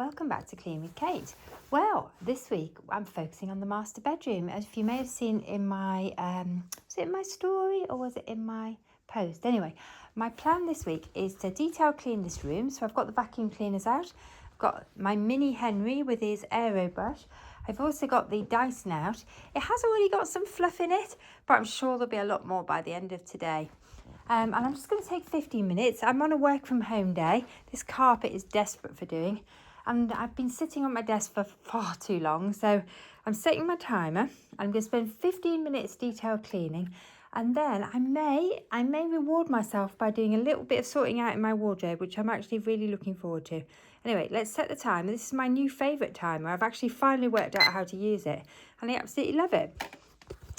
welcome back to Clean with Kate. Well, this week I'm focusing on the master bedroom. As you may have seen in my, was it in my story or was it in my post? Anyway, my plan this week is to detail clean this room. So I've got the vacuum cleaners out. I've got my mini Henry with his aero brush. I've also got the Dyson out. It has already got some fluff in it, but I'm sure there'll be a lot more by the end of today. And I'm just going to take 15 minutes. I'm on a work from home day. This carpet is desperate for doing. And I've been sitting on my desk for far too long. So I'm setting my timer. I'm going to spend 15 minutes detail cleaning. And then I may reward myself by doing a little bit of sorting out in my wardrobe, which I'm actually really looking forward to. Anyway, let's set the timer. This is my new favourite timer. I've actually finally worked out how to use it. And I absolutely love it.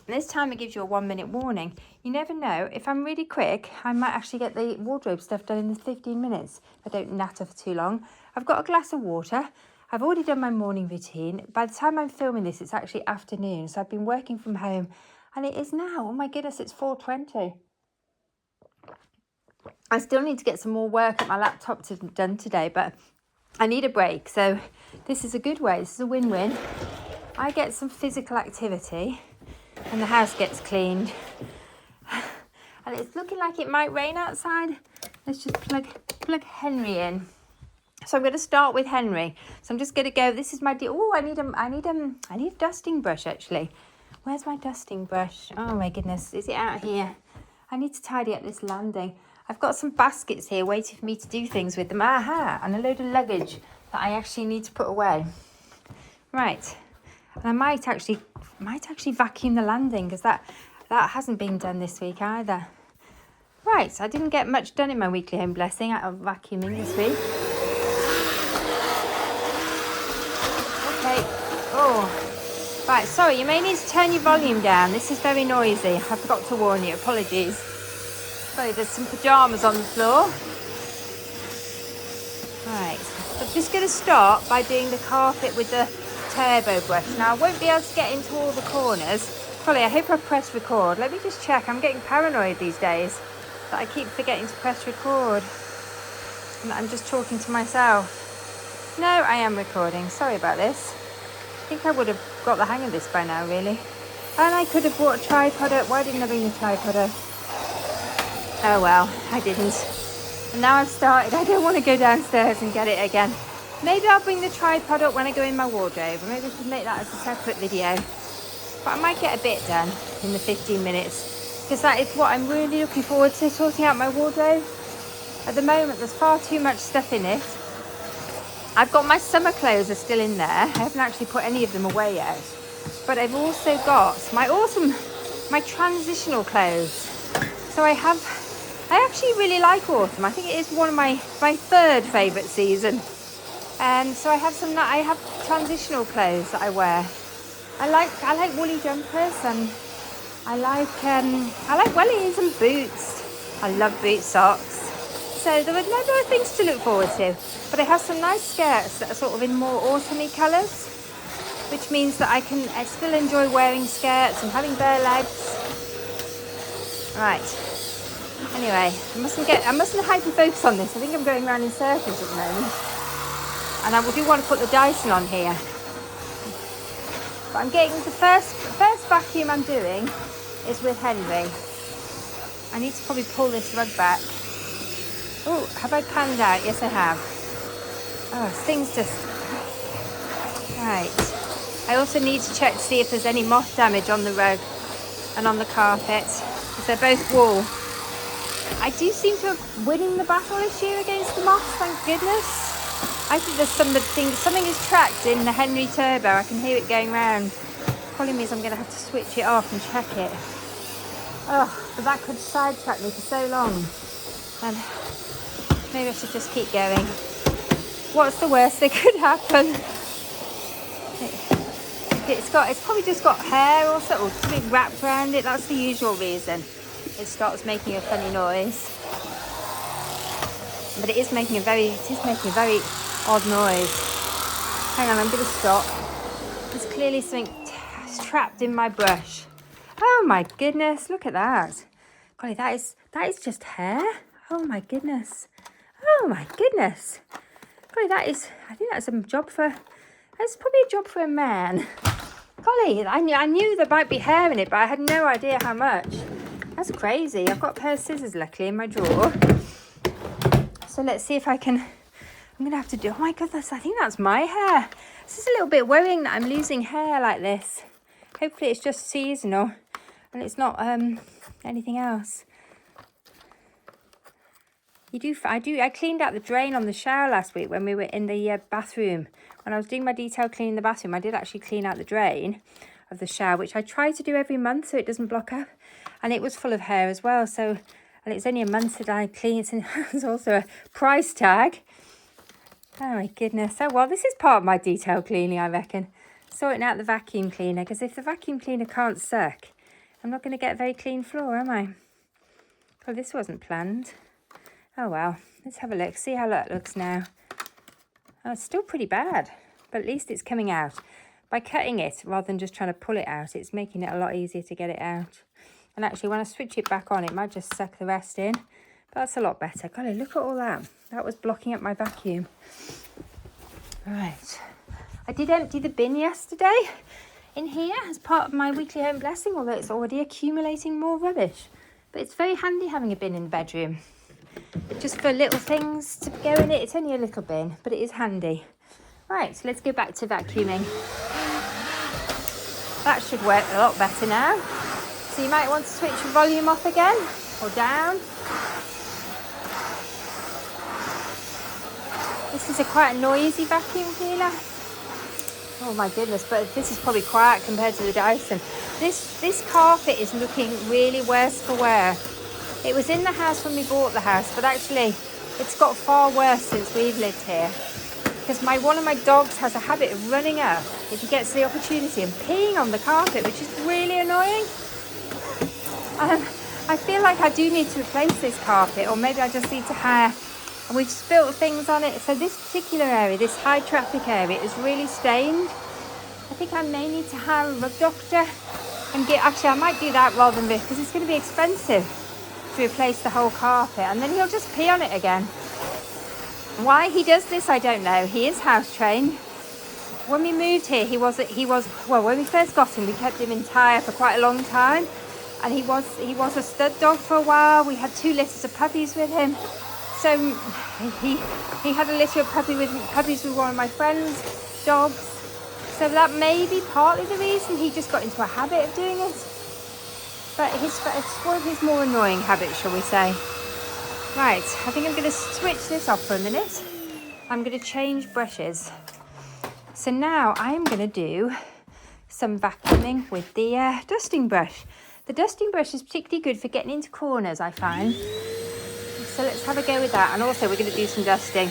And this time it gives you a 1 minute warning. You never know, if I'm really quick, I might actually get the wardrobe stuff done in the 15 minutes. I don't natter for too long. I've got a glass of water. I've already done my morning routine. By the time I'm filming this, it's actually afternoon. So I've been working from home and it is now, oh my goodness, it's 4:20. I still need to get some more work at my laptop done today, but I need a break. So this is a good way. This is a win-win. I get some physical activity and the house gets cleaned. And it's looking like it might rain outside. Let's just plug Henry in. So I'm going to start with Henry. So I'm just going to go. This is my I need a dusting brush actually. Where's my dusting brush? Oh my goodness, is it out here? I need to tidy up this landing. I've got some baskets here waiting for me to do things with them. Aha, and a load of luggage that I actually need to put away. Right. And I might actually vacuum the landing because that hasn't been done this week either. Right, so I didn't get much done in my weekly home blessing out of vacuuming this week. Okay. Oh, right. Sorry, you may need to turn your volume down. This is very noisy. I forgot to warn you. Apologies. Sorry, there's some pyjamas on the floor. Right. So I'm just going to start by doing the carpet with the turbo brush. Now I won't be able to get into all the corners. Holly, I hope I pressed record. Let me just check. I'm getting paranoid these days that I keep forgetting to press record and I'm just talking to myself. No, I am recording. Sorry about this. I think I would have got the hang of this by now, really. And I could have brought a tripod up. Why didn't I bring the tripod up? Oh well, I didn't. And now I've started. I don't want to go downstairs and get it again. Maybe I'll bring the tripod up when I go in my wardrobe. Or maybe I could make that as a separate video. But I might get a bit done in the 15 minutes. Because that is what I'm really looking forward to, sorting out my wardrobe. At the moment, there's far too much stuff in it. I've got my summer clothes are still in there. I haven't actually put any of them away yet. But I've also got my transitional clothes. So I actually really like autumn. I think it is one of my third favourite season. So I have transitional clothes that I wear. I like woolly jumpers and I like wellies and boots. I love boot socks. So there are things to look forward to. But I have some nice skirts that are sort of in more autumny colours, which means that I still enjoy wearing skirts and having bare legs. Right. Anyway, I mustn't hyper focus on this. I think I'm going around in circles at the moment. And I do want to put the Dyson on here. But I'm getting the first vacuum I'm doing is with Henry. I need to probably pull this rug back. Oh, have I panned out? Yes, I have. Oh, things just... Right. I also need to check to see if there's any moth damage on the rug and on the carpet, because they're both wool. I do seem to have winning the battle this year against the moths, thank goodness. I think there's something is tracked in the Henry Turbo. I can hear it going round. Problem is I'm going to have to switch it off and check it. Oh, but that could sidetrack me for so long. And maybe I should just keep going. What's the worst that could happen? It's probably just got hair or something wrapped around it. That's the usual reason it starts making a funny noise. But it is making a very odd noise. Hang on, I'm going to stop. There's clearly something trapped in my brush. Oh my goodness, look at that. Golly, that is just hair. Oh my goodness. Oh my goodness. Golly, I think that's probably a job for a man. Golly, I knew there might be hair in it, but I had no idea how much. That's crazy. I've got a pair of scissors, luckily, in my drawer. So let's see if I can... I'm going to have to do... Oh my goodness, I think that's my hair. This is a little bit worrying that I'm losing hair like this. Hopefully it's just seasonal and it's not anything else. I cleaned out the drain on the shower last week when we were in the bathroom. When I was doing my detail cleaning the bathroom, I did actually clean out the drain of the shower, which I try to do every month so it doesn't block up. And it was full of hair as well. So, and it's only a month that I clean it, and there's also a price tag. Oh my goodness. Oh well, this is part of my detail cleaning, I reckon. Sorting out the vacuum cleaner, because if the vacuum cleaner can't suck, I'm not going to get a very clean floor, am I? Well, this wasn't planned. Oh well, let's have a look, see how that looks now. Oh, it's still pretty bad, but at least it's coming out. By cutting it, rather than just trying to pull it out, it's making it a lot easier to get it out. And actually, when I switch it back on, it might just suck the rest in. But that's a lot better. Golly, look at all that. That was blocking up my vacuum. Right. I did empty the bin yesterday in here as part of my weekly home blessing, although it's already accumulating more rubbish. But it's very handy having a bin in the bedroom. Just for little things to go in it. It's only a little bin, but it is handy. Right, so let's go back to vacuuming. That should work a lot better now. So you might want to switch your volume off again or down. This is quite a noisy vacuum cleaner. Oh my goodness, but this is probably quiet compared to the Dyson. This carpet is looking really worse for wear. It was in the house when we bought the house, but actually it's got far worse since we've lived here. Because one of my dogs has a habit of running up if he gets the opportunity and peeing on the carpet, which is really annoying. I feel like I do need to replace this carpet, or maybe I just need to hire. And we've spilt things on it. So this particular area, this high traffic area, is really stained. I think I may need to hire a rug doctor and actually I might do that rather than this, because it's going to be expensive to replace the whole carpet, and then he'll just pee on it again. Why he does this, I don't know. He is house trained. When we moved here, well, when we first got him, we kept him in Tyre for quite a long time, and he was a stud dog for a while. We had 2 litters of puppies with him. So he had a litter of puppies with one of my friends' dogs. So that may be partly the reason he just got into a habit of doing it. But it's one of his more annoying habits, shall we say. Right, I think I'm going to switch this off for a minute. I'm going to change brushes. So now I'm going to do some vacuuming with the dusting brush. The dusting brush is particularly good for getting into corners, I find. So let's have a go with that. And also we're going to do some dusting.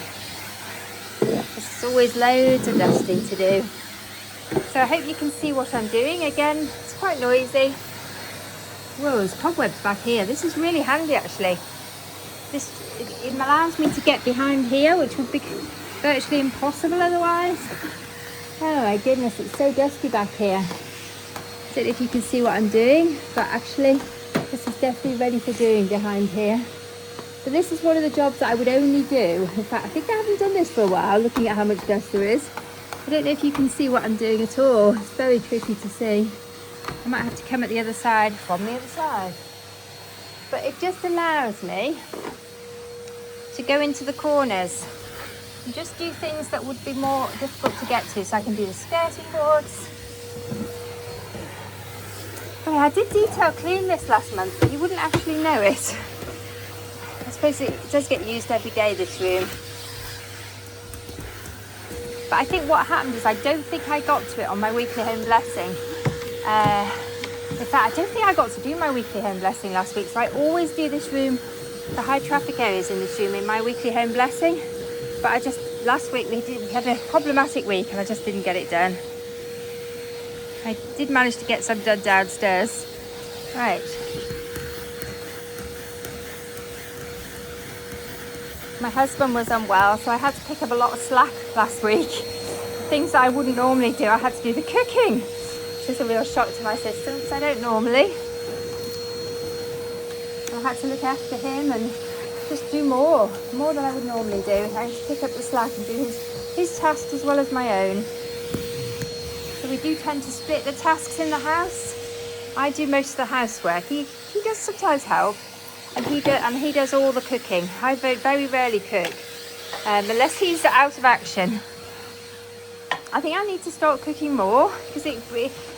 There's always loads of dusting to do. So I hope you can see what I'm doing. Again, it's quite noisy. Whoa, there's cobwebs back here. This is really handy, actually. It allows me to get behind here, which would be virtually impossible otherwise. Oh my goodness, it's so dusty back here. I don't know if you can see what I'm doing, but actually this is definitely ready for doing behind here. So this is one of the jobs that I would only do. In fact, I think I haven't done this for a while, looking at how much dust there is. I don't know if you can see what I'm doing at all. It's very tricky to see. I might have to come at the other side from the other side. But it just allows me to go into the corners and just do things that would be more difficult to get to. So I can do the skirting boards. Oh, I did detail clean this last month, but you wouldn't actually know it. I suppose it does get used every day, this room. But I think what happened is I don't think I got to it on my weekly home blessing. In fact, I don't think I got to do my weekly home blessing last week. So I always do this room, the high traffic areas in this room, in my weekly home blessing. But last week we had a problematic week and I just didn't get it done. I did manage to get some done downstairs. Right. My husband was unwell, so I had to pick up a lot of slack last week. Things that I wouldn't normally do. I had to do the cooking, which is a real shock to my system because I don't normally. I had to look after him and just do more than I would normally do. I just pick up the slack and do his tasks as well as my own. So we do tend to split the tasks in the house. I do most of the housework. He does sometimes help, and he does all the cooking. I very rarely cook, unless he's out of action. I think I need to start cooking more because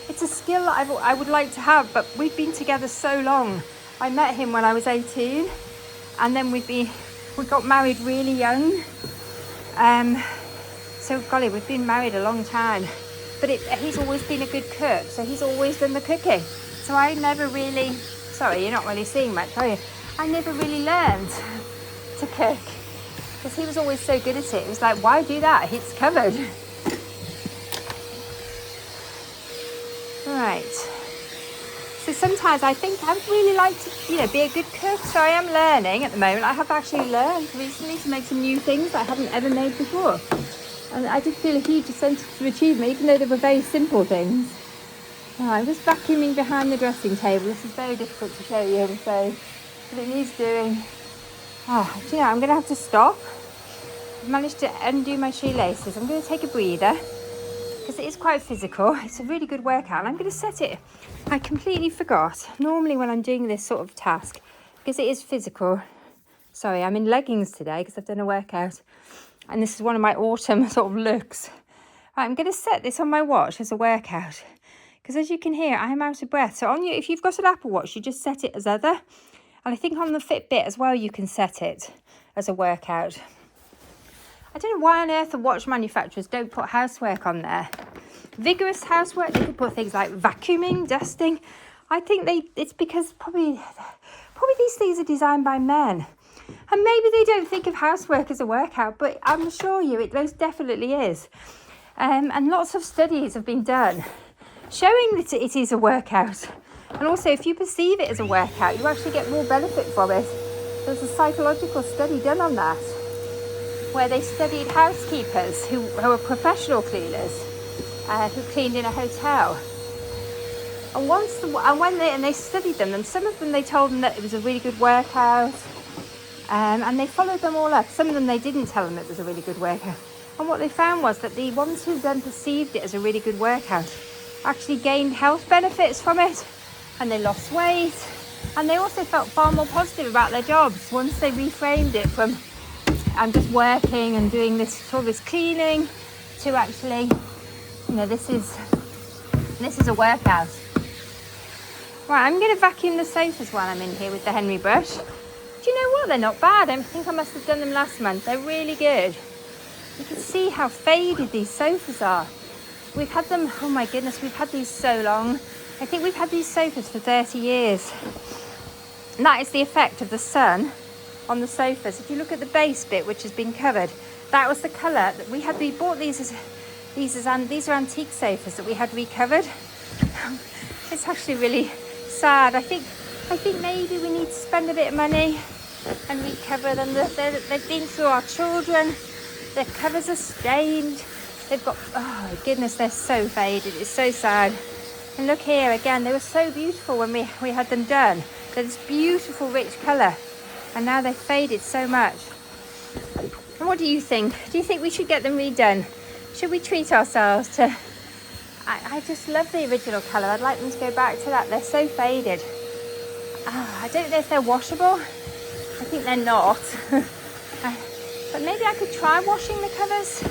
it's a skill that I would like to have, but we've been together so long. I met him when I was 18, and then we got married really young. So golly, we've been married a long time. But he's always been a good cook, so he's always done the cooking. So I never really, sorry, you're not really seeing much, are you? I never really learned to cook because he was always so good at it. It was like, why do that? It's covered. Right. So sometimes I think I would really like to, be a good cook. So I am learning at the moment. I have actually learned recently to make some new things that I haven't ever made before. And I did feel a huge sense of achievement, even though they were very simple things. Oh, I was vacuuming behind the dressing table. This is very difficult to show you, I'm afraid. But it needs doing. Do you know, I'm going to have to stop. I've managed to undo my shoelaces. I'm going to take a breather because it is quite physical. It's a really good workout. And I'm going to set it. I completely forgot. Normally when I'm doing this sort of task, because it is physical. Sorry, I'm in leggings today because I've done a workout. And this is one of my autumn sort of looks. Right, I'm going to set this on my watch as a workout. Because as you can hear, I am out of breath. So if you've got an Apple Watch, you just set it as other. And I think on the Fitbit as well, you can set it as a workout. I don't know why on earth the watch manufacturers don't put housework on there. Vigorous housework, they could put things like vacuuming, dusting. I think it's because probably these things are designed by men. And maybe they don't think of housework as a workout, but I'm assure you it most definitely is. And lots of studies have been done showing that it is a workout. And also, if you perceive it as a workout, you actually get more benefit from it. There's a psychological study done on that, where they studied housekeepers who were professional cleaners, who cleaned in a hotel. And they studied them, and some of them they told them that it was a really good workout. And they followed them all up. Some of them they didn't tell them it was a really good workout. And what they found was that the ones who then perceived it as a really good workout actually gained health benefits from it. And they lost weight. And they also felt far more positive about their jobs once they reframed it from I'm just working and doing all this cleaning to actually, this is a workout. Right, I'm going to vacuum the sofas while I'm in here with the Henry brush. Do you know what? They're not bad. I think I must have done them last month. They're really good. You can see how faded these sofas are. We've had them, oh my goodness, we've had these so long. I think we've had these sofas for 30 years. And that is the effect of the sun on the sofas. If you look at the base bit, which has been covered, that was the colour that we had. We bought these are antique sofas that we had recovered. It's actually really sad. I think maybe we need to spend a bit of money and recover them. They've been through our children. Their covers are stained. They've got, oh my goodness, they're so faded. It's so sad. And look here again, they were so beautiful when we had them done. They're this beautiful rich colour. And now they've faded so much. And what do you think? Do you think we should get them redone? Should we treat ourselves to... I just love the original colour. I'd like them to go back to that. They're so faded. I don't know if they're washable. I think they're not. But maybe I could try washing the covers.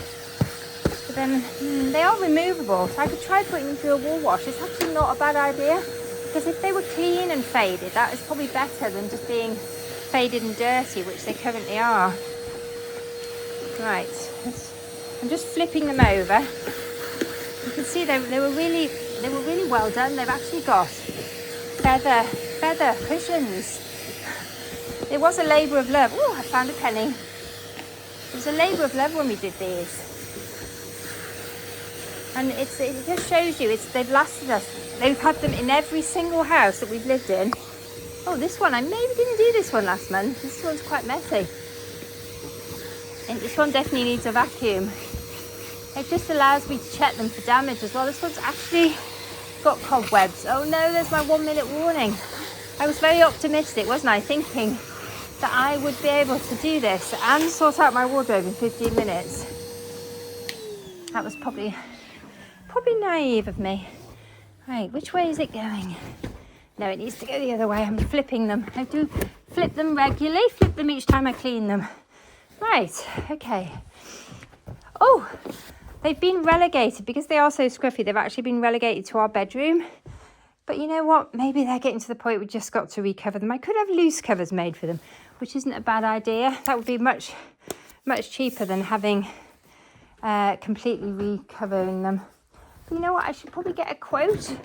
But then they are removable. So I could try putting them through a wool wash. It's actually not a bad idea. Because if they were clean and faded, that is probably better than just being faded and dirty, which they currently are. Right. I'm just flipping them over. You can see they were really well done. They've actually got feather cushions. It was a labour of love. Oh, I found a penny. It was a labour of love when we did these. And it just shows you they've lasted us. They've had them in every single house that we've lived in. Oh, this one, I maybe didn't do this one last month. This one's quite messy. And this one definitely needs a vacuum. It just allows me to check them for damage as well. This one's actually got cobwebs. Oh no, there's my 1 minute warning. I was very optimistic, wasn't I? Thinking that I would be able to do this and sort out my wardrobe in 15 minutes. That was probably naive of me. Right, which way is it going? No, it needs to go the other way. I'm flipping them. I do flip them regularly, flip them each time I clean them. Right, okay. Oh, they've been relegated because they are so scruffy. They've actually been relegated to our bedroom. But you know what? Maybe they're getting to the point we just got to recover them. I could have loose covers made for them, which isn't a bad idea. That would be much cheaper than having completely recovering them. But you know what? I should probably get a quote.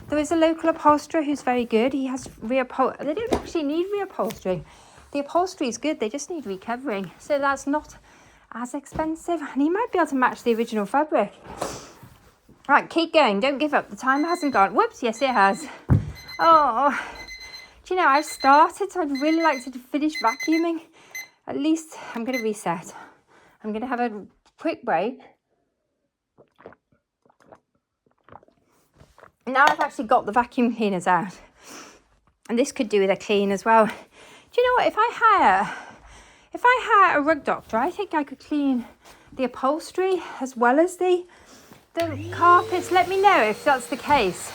There is a local upholsterer who's very good. He has they don't actually need reupholstering. The upholstery is good. They just need recovering. So that's not as expensive. And he might be able to match the original fabric. Right, keep going. Don't give up. The time hasn't gone. Whoops, yes, it has. Oh, do you know, I've started, so I'd really like to finish vacuuming. At least I'm going to reset. I'm going to have a quick break. Now I've actually got the vacuum cleaners out. And this could do with a clean as well. Do you know what? If I hire a rug doctor, I think I could clean the upholstery as well as the carpets. Let me know if that's the case.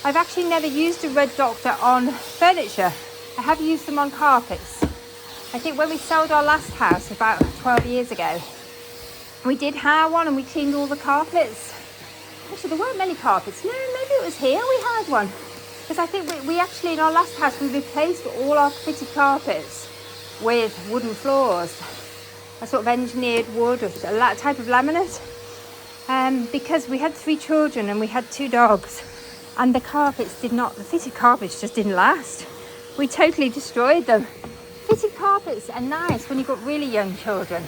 I've actually never used a rug doctor on furniture. I have used them on carpets. I think when we sold our last house about 12 years ago, we did hire one and we cleaned all the carpets. Actually, there weren't many carpets. No, maybe it was here we had one. Because I think we actually, in our last house, we replaced all our fitted carpets with wooden floors. A sort of engineered wood, or a type of laminate. Because we had 3 children and we had 2 dogs. And the fitted carpets just didn't last. We totally destroyed them. Fitted carpets are nice when you've got really young children.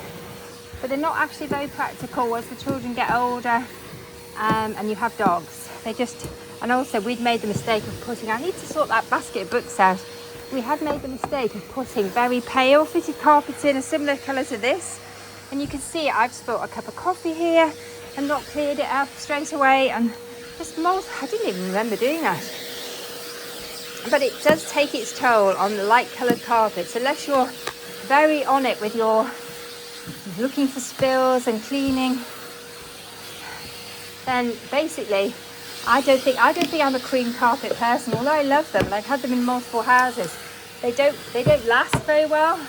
But they're not actually very practical as the children get older. And you have dogs. And also we'd made the mistake of putting, I need to sort that basket of books out. We had made the mistake of putting very pale fitted carpets in, a similar colour to this. And you can see I've spilt a cup of coffee here and not cleared it up straight away. And just mold, I didn't even remember doing that. But it does take its toll on the light coloured carpets, unless you're very on it with your looking for spills and cleaning. Then basically, I don't think I'm a cream carpet person, although I love them and I've had them in multiple houses. They don't last very well.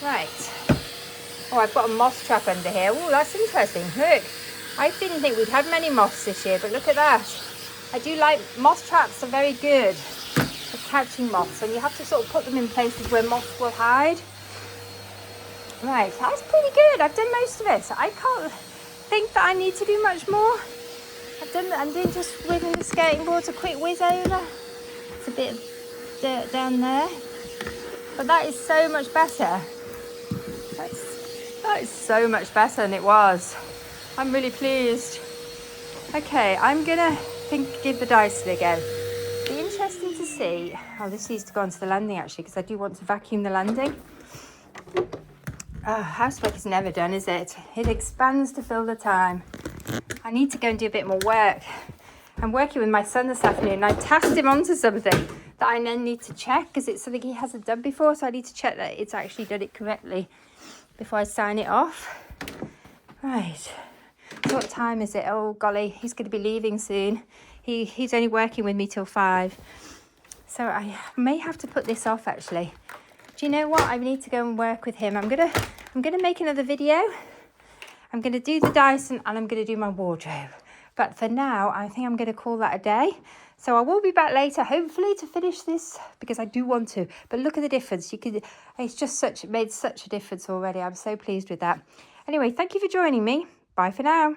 Right. Oh, I've got a moss trap under here. Oh, that's interesting. Look, I didn't think we'd had many moths this year, but look at that. I do like, moss traps are very good for catching moths, and you have to sort of put them in places where moths will hide. Right, that's pretty good. I've done most of it. I can't think that I need to do much more. I'm doing just with the skating boards a quick whiz over. It's a bit of dirt down there, but that is so much better. That is so much better than it was. I'm really pleased. Okay, I'm gonna give the Dyson a go. Be interesting to see. Oh, this needs to go onto the landing actually, because I do want to vacuum the landing. Housework is never done, is it? It expands to fill the time. I need to go and do a bit more work. I'm working with my son this afternoon and I tasked him onto something that I then need to check because it's something he hasn't done before, so I need to check that it's actually done it correctly before I sign it off. Right. So what time is it? Oh golly, he's going to be leaving soon. He's only working with me till 5. So I may have to put this off actually. Do you know what? I need to go and work with him. I'm gonna make another video. I'm gonna do the Dyson and I'm gonna do my wardrobe. But for now, I think I'm gonna call that a day. So I will be back later, hopefully, to finish this because I do want to. But look at the difference. It's just made such a difference already. I'm so pleased with that. Anyway, thank you for joining me. Bye for now.